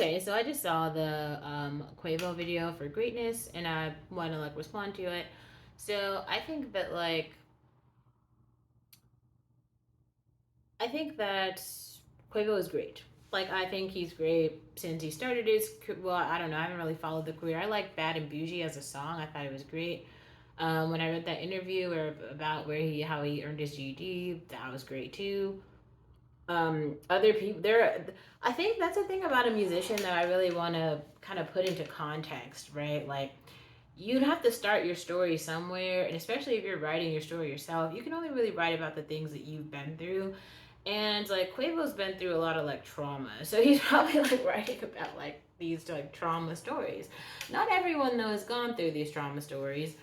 Okay, so I just saw the Quavo video for Greatness, and I want to like respond to it. So I think that Quavo is great. Like I think he's great since he started his. Well, I don't know. I haven't really followed the career. I like Bad and Bougie as a song. I thought it was great. When I read that interview or about where he how he earned his GED, that was great too. Other people there, I think that's the thing about a musician that I really want to kind of put into context, right? Like you'd have to start your story somewhere, and especially if you're writing your story yourself, you can only really write about the things that you've been through. And like Quavo's been through a lot of like trauma, so he's probably like writing about like these like trauma stories. Not everyone though has gone through these trauma stories.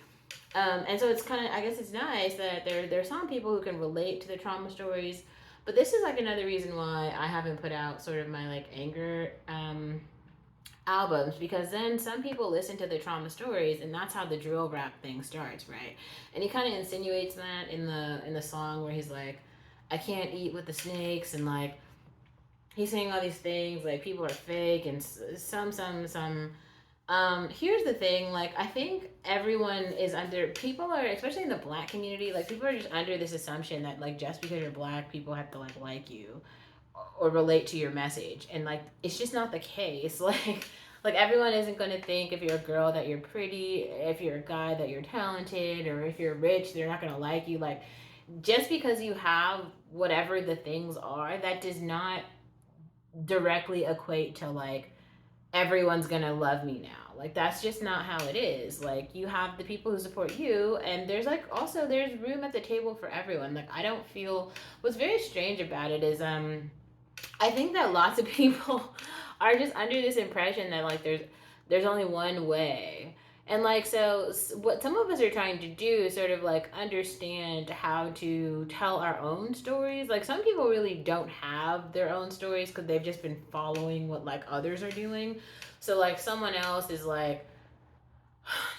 And so it's kind of, I guess it's nice that there are some people who can relate to the trauma stories, but this is like another reason why I haven't put out sort of my like anger albums, because then some people listen to the trauma stories, and that's how the drill rap thing starts, right? And he kind of insinuates that in the song where he's like, I can't eat with the snakes, and like he's saying all these things like people are fake and some. Here's the thing, like I think everyone is under, people are, especially in the black community, like people are just under this assumption that like just because you're black, people have to like you or relate to your message, and like it's just not the case. Like everyone isn't going to think if you're a girl that you're pretty, if you're a guy that you're talented, or if you're rich they're not going to like you. Like just because you have whatever the things are, that does not directly equate to like everyone's gonna love me now. Like that's just not how it is. Like you have the people who support you, and there's like also there's room at the table for everyone. Like I don't feel, what's very strange about it is I think that lots of people are just under this impression that like there's only one way. And like so what some of us are trying to do is sort of like understand how to tell our own stories. Like some people really don't have their own stories because they've just been following what like others are doing. So like someone else is like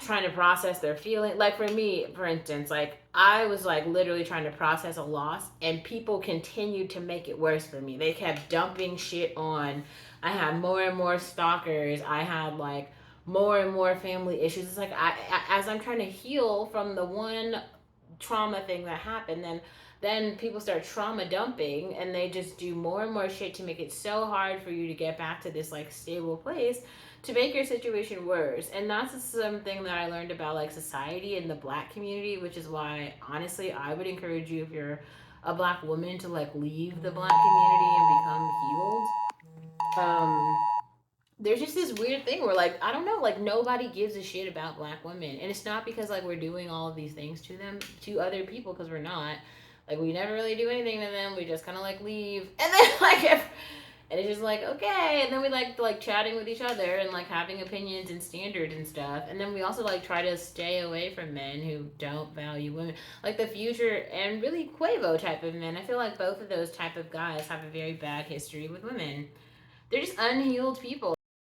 trying to process their feeling. Like for me, for instance, like I was like literally trying to process a loss, and people continued to make it worse for me. They kept dumping shit on. I had more and more stalkers. I had like more and more family issues. It's like as I'm trying to heal from the one trauma thing that happened, then people start trauma dumping, and they just do more and more shit to make it so hard for you to get back to this like stable place, to make your situation worse. And that's something that I learned about like society in the black community, which is why honestly I would encourage you, if you're a black woman, to like leave the black community and become healed. There's just this weird thing where like I don't know, like nobody gives a shit about black women, and it's not because like we're doing all of these things to them, to other people, because we're not. Like we never really do anything to them, we just kind of like leave, and then like if, and it's just like okay, and then we like chatting with each other and like having opinions and standards and stuff, and then we also like try to stay away from men who don't value women, like the Future and really Quavo type of men. I feel like both of those type of guys have a very bad history with women. They're just unhealed people.